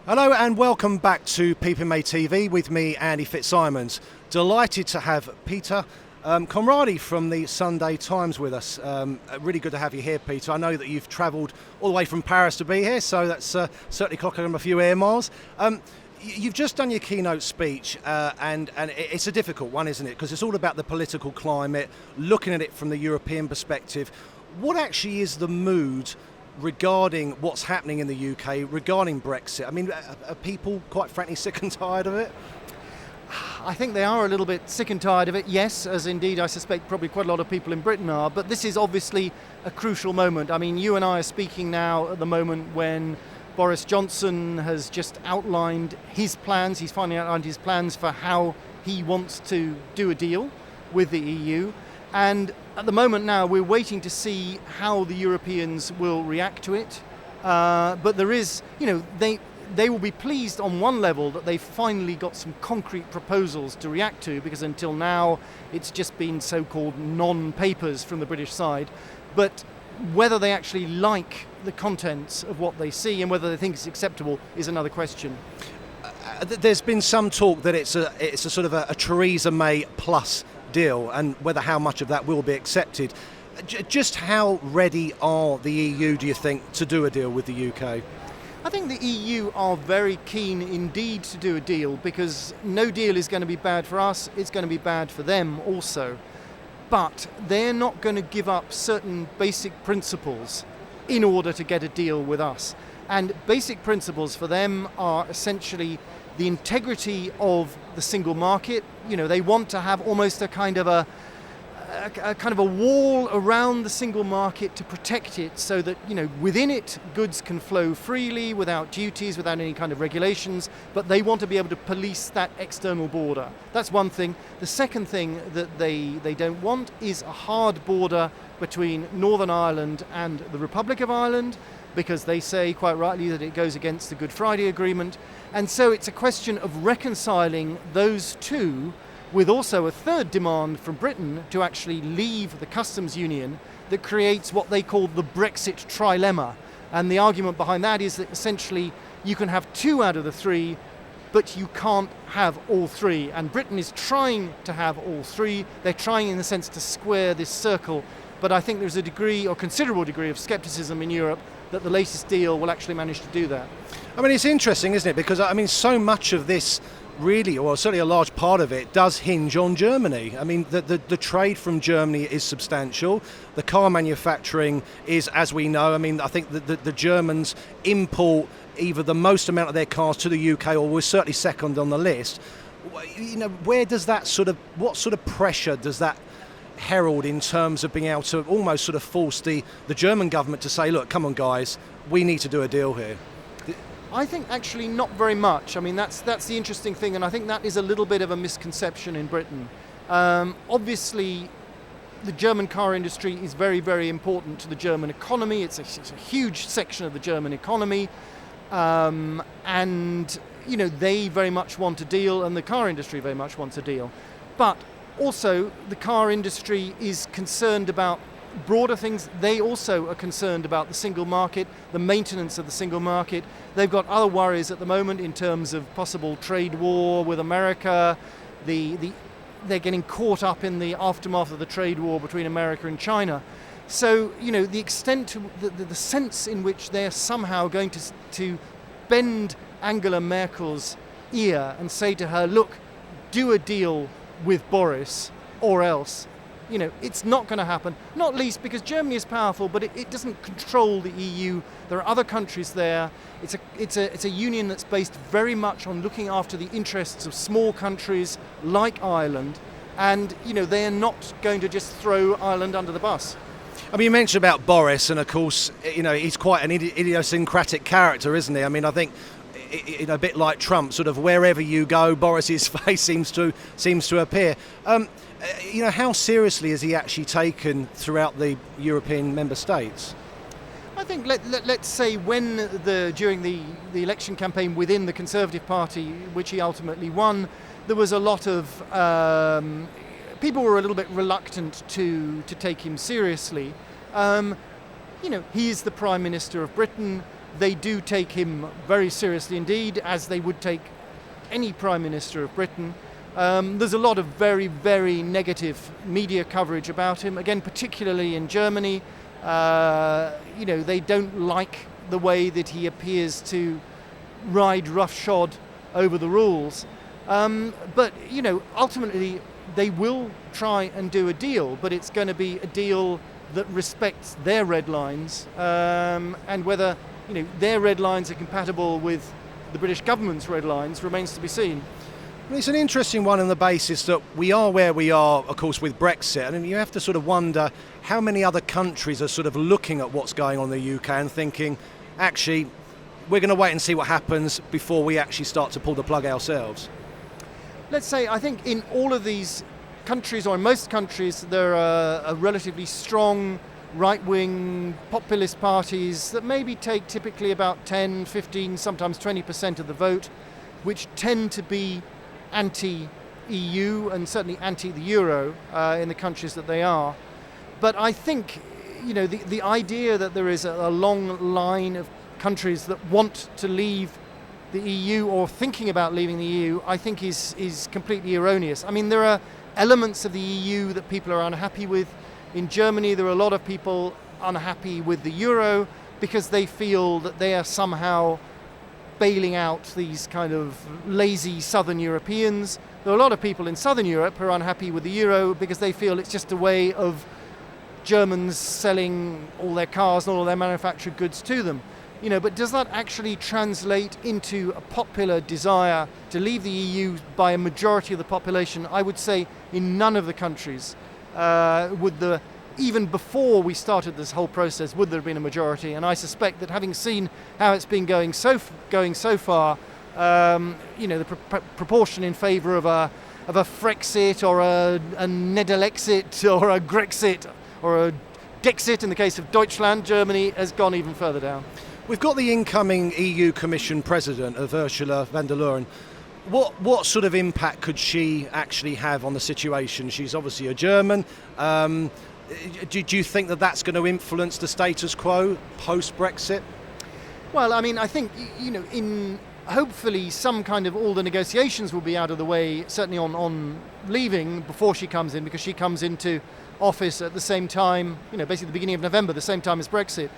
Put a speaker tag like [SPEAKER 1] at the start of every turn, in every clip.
[SPEAKER 1] Hello and welcome back to PPMA TV with me, Andy Fitzsimons. Delighted to have Peter Conradi from the Sunday Times with us. Really good to have you here, Peter. I know that you've travelled all the way from Paris to be here, so that's certainly clocking a few air miles. You've just done your keynote speech, and it's a difficult one, isn't it? Because it's all about the political climate, looking at it from the European perspective. What actually is the mood regarding what's happening in the UK, regarding Brexit? I mean, are people quite frankly sick and tired of it?
[SPEAKER 2] I think they are a little bit sick and tired of it, yes, as indeed I suspect probably quite a lot of people in Britain are, but this is obviously a crucial moment. I mean, you and I are speaking now at the moment when Boris Johnson has just outlined his plans. He's finally outlined his plans for how he wants to do a deal with the EU. And at the moment now, we're waiting to see how the Europeans will react to it. But there is, they will be pleased on one level that they've finally got some concrete proposals to react to, because until now it's just been so-called non-papers from the British side. But whether they actually like the contents of what they see and whether they think it's acceptable is another question.
[SPEAKER 1] There's been some talk that it's a sort of a Theresa May plus deal, and how much of that will be accepted. Just how ready are the EU, do you think, to do a deal with the UK?
[SPEAKER 2] I think the EU are very keen indeed to do a deal, because no deal is going to be bad for us, it's going to be bad for them also. But they're not going to give up certain basic principles in order to get a deal with us. And basic principles for them are essentially the integrity of the single market. They want to have almost a kind of a wall around the single market to protect it, so that within it goods can flow freely without duties, without any kind of regulations, but they want to be able to police that external border. That's one thing. The second thing that they don't want is a hard border between Northern Ireland and the Republic of Ireland, because they say quite rightly that it goes against the Good Friday Agreement. And so it's a question of reconciling those two, with also a third demand from Britain to actually leave the customs union that creates what they call the Brexit trilemma. And the argument behind that is that essentially you can have two out of the three, but you can't have all three. And Britain is trying to have all three. They're trying, in a sense, to square this circle. But I think there's a degree, or considerable degree, of scepticism in Europe that the latest deal will actually manage to do that.
[SPEAKER 1] I mean, it's interesting, isn't it? Because, so much of this really, or certainly a large part of it, does hinge on Germany. I mean, the trade from Germany is substantial. The car manufacturing is, as we know, I think the Germans import either the most amount of their cars to the UK, or we're certainly second on the list. Where does that what sort of pressure does that herald in terms of being able to almost sort of force the German government to say, look, come on guys, we need to do a deal here?
[SPEAKER 2] I think actually not very much. That's the interesting thing, and I think that is a little bit of a misconception in Britain. Obviously, the German car industry is very, very important to the German economy. It's a huge section of the German economy, and they very much want a deal, and the car industry very much wants a deal. But also, the car industry is concerned about broader things. They also are concerned about the single market, the maintenance of the single market. They've got other worries at the moment in terms of possible trade war with America. They're getting caught up in the aftermath of the trade war between America and China. So, the extent to the sense in which they're somehow going to bend Angela Merkel's ear and say to her, look, do a deal with Boris or else. It's not going to happen, not least because Germany is powerful, but it doesn't control the EU. There are other countries there. It's a union that's based very much on looking after the interests of small countries like Ireland, and they are not going to just throw Ireland under the bus.
[SPEAKER 1] You mentioned about Boris, and of course, he's quite an idiosyncratic character, isn't he? I think a bit like Trump, sort of wherever you go, Boris's face seems to appear. How seriously is he actually taken throughout the European member states?
[SPEAKER 2] I think let's say during the election campaign within the Conservative Party, which he ultimately won, there was a lot of people were a little bit reluctant to take him seriously. He is the Prime Minister of Britain. they do take him very seriously indeed, as they would take any Prime Minister of Britain. There's a lot of very, very negative media coverage about him, again, particularly in Germany. They don't like the way that he appears to ride roughshod over the rules. But ultimately, they will try and do a deal, but it's going to be a deal that respects their red lines, and whether their red lines are compatible with the British government's red lines remains to be seen.
[SPEAKER 1] It's an interesting one on the basis that we are where we are, of course, with Brexit, and you have to sort of wonder how many other countries are sort of looking at what's going on in the UK and thinking, actually, we're going to wait and see what happens before we actually start to pull the plug ourselves.
[SPEAKER 2] Let's say, I think in all of these countries, or in most countries, there are a relatively strong right-wing populist parties that maybe take typically about 10, 15, sometimes 20% of the vote, which tend to be anti-EU and certainly anti the euro in the countries that they are. But I think, the idea that there is a long line of countries that want to leave the EU or thinking about leaving the EU, I think is completely erroneous. I mean, there are elements of the EU that people are unhappy with. In Germany, there are a lot of people unhappy with the euro because they feel that they are somehow bailing out these kind of lazy southern Europeans. There are a lot of people in southern Europe who are unhappy with the euro because they feel it's just a way of Germans selling all their cars and all their manufactured goods to them. But does that actually translate into a popular desire to leave the EU by a majority of the population? I would say in none of the countries even before we started this whole process, would there have been a majority? And I suspect that having seen how it's been going so far, the proportion in favour of a Frexit or a Nedalexit or a Grexit or a Dexit in the case of Deutschland, Germany, has gone even further down.
[SPEAKER 1] We've got the incoming EU Commission President of Ursula von der Leyen. What sort of impact could she actually have on the situation? She's obviously a German. Do you think that that's going to influence the status quo post-Brexit?
[SPEAKER 2] Well, I mean, I think, hopefully some kind of all the negotiations will be out of the way, certainly on leaving before she comes in, because she comes into office at the same time, basically the beginning of November, the same time as Brexit.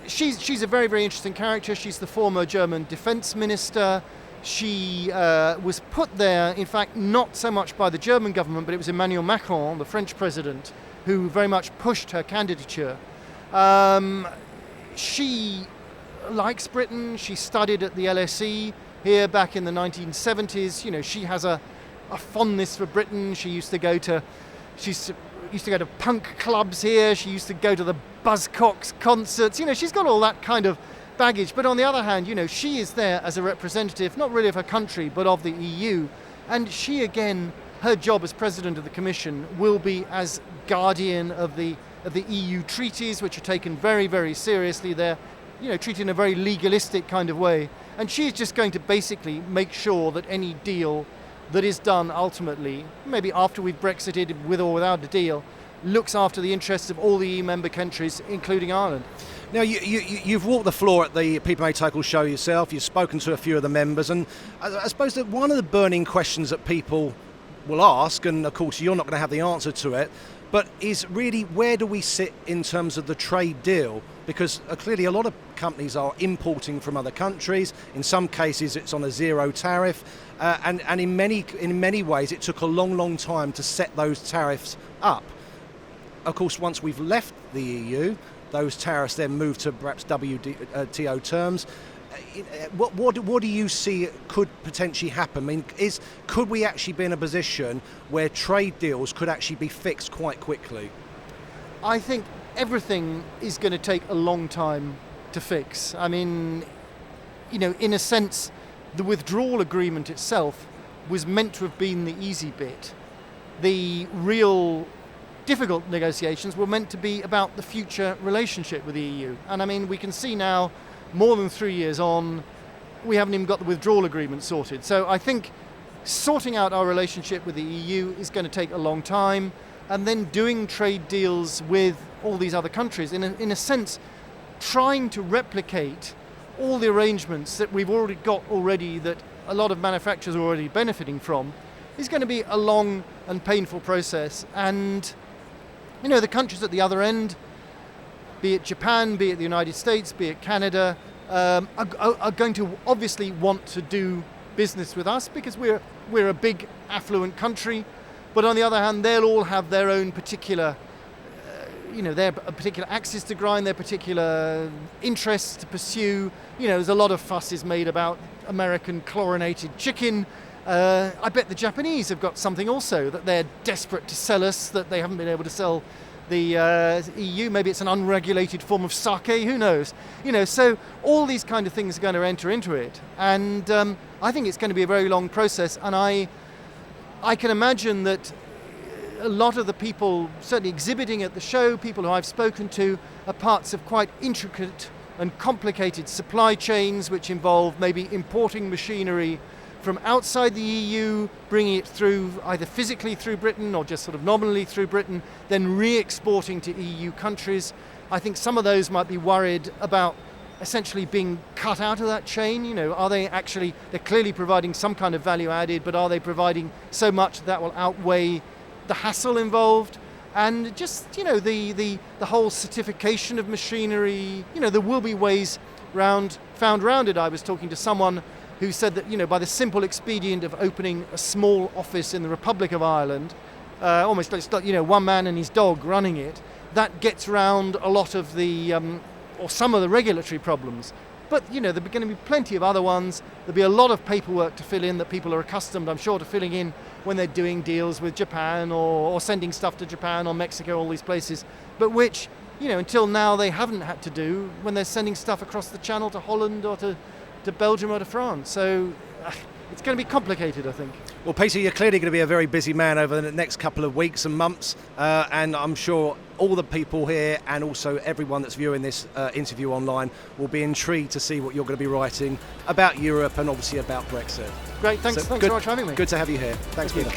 [SPEAKER 2] She's a very, very interesting character. She's the former German defense minister. She was put there, in fact, not so much by the German government, but it was Emmanuel Macron, the French president, who very much pushed her candidature. She likes Britain. She studied at the LSE here back in the 1970s. She has a fondness for Britain. She used to go to punk clubs here. She used to go to the Buzzcocks concerts. She's got all that kind of baggage. But on the other hand, she is there as a representative, not really of her country, but of the EU. And she, again, her job as president of the Commission will be as guardian of the EU treaties, which are taken very, very seriously. They're, treated in a very legalistic kind of way. And she's just going to basically make sure that any deal that is done ultimately, maybe after we've Brexited with or without a deal, looks after the interests of all the EU member countries, including Ireland.
[SPEAKER 1] Now, you've walked the floor at the PPMA Total Show yourself, you've spoken to a few of the members, and I suppose that one of the burning questions that people will ask, and of course you're not going to have the answer to it, but is really where do we sit in terms of the trade deal? Because clearly a lot of companies are importing from other countries. In some cases it's on a zero tariff, and in many ways it took a long time to set those tariffs up. Of course, once we've left the EU, those tariffs then move to perhaps WTO terms. What do you see could potentially happen? I mean, could we actually be in a position where trade deals could actually be fixed quite quickly?
[SPEAKER 2] I think everything is going to take a long time to fix. I mean, in a sense, the withdrawal agreement itself was meant to have been the easy bit. The real difficult negotiations were meant to be about the future relationship with the EU. And I mean, we can see now, more than 3 years on, we haven't even got the withdrawal agreement sorted. So I think sorting out our relationship with the EU is going to take a long time, and then doing trade deals with all these other countries. In a sense, trying to replicate all the arrangements that we've already got that a lot of manufacturers are already benefiting from is going to be a long and painful process. And the countries at the other end, be it Japan, be it the United States, be it Canada, are going to obviously want to do business with us because we're a big affluent country. But on the other hand, they'll all have their own particular their particular axis to grind, their particular interests to pursue. There's a lot of fuss is made about American chlorinated chicken. I bet the Japanese have got something also that they're desperate to sell us that they haven't been able to sell the EU. Maybe it's an unregulated form of sake, who knows? So all these kind of things are going to enter into it. And I think it's going to be a very long process. And I can imagine that a lot of the people certainly exhibiting at the show, people who I've spoken to, are parts of quite intricate and complicated supply chains which involve maybe importing machinery from outside the EU, bringing it through either physically through Britain or just sort of nominally through Britain, then re-exporting to EU countries. I think some of those might be worried about essentially being cut out of that chain. Are they actually, they're clearly providing some kind of value added, but are they providing so much that will outweigh the hassle involved? And just the whole certification of machinery, there will be ways found around it. I was talking to someone who said that by the simple expedient of opening a small office in the Republic of Ireland, almost like one man and his dog running it, that gets round a lot of the or some of the regulatory problems. But there'll be going to be plenty of other ones. There'll be a lot of paperwork to fill in that people are accustomed, I'm sure, to filling in when they're doing deals with Japan or sending stuff to Japan or Mexico, all these places, but which, until now they haven't had to do when they're sending stuff across the channel to Holland or to Belgium or to France. So it's going to be complicated, I think.
[SPEAKER 1] Well, Peter, you're clearly going to be a very busy man over the next couple of weeks and months, and I'm sure all the people here and also everyone that's viewing this interview online will be intrigued to see what you're going to be writing about Europe and obviously about Brexit.
[SPEAKER 2] Great, thanks very much for having me.
[SPEAKER 1] Good to have you here. Thanks, Peter.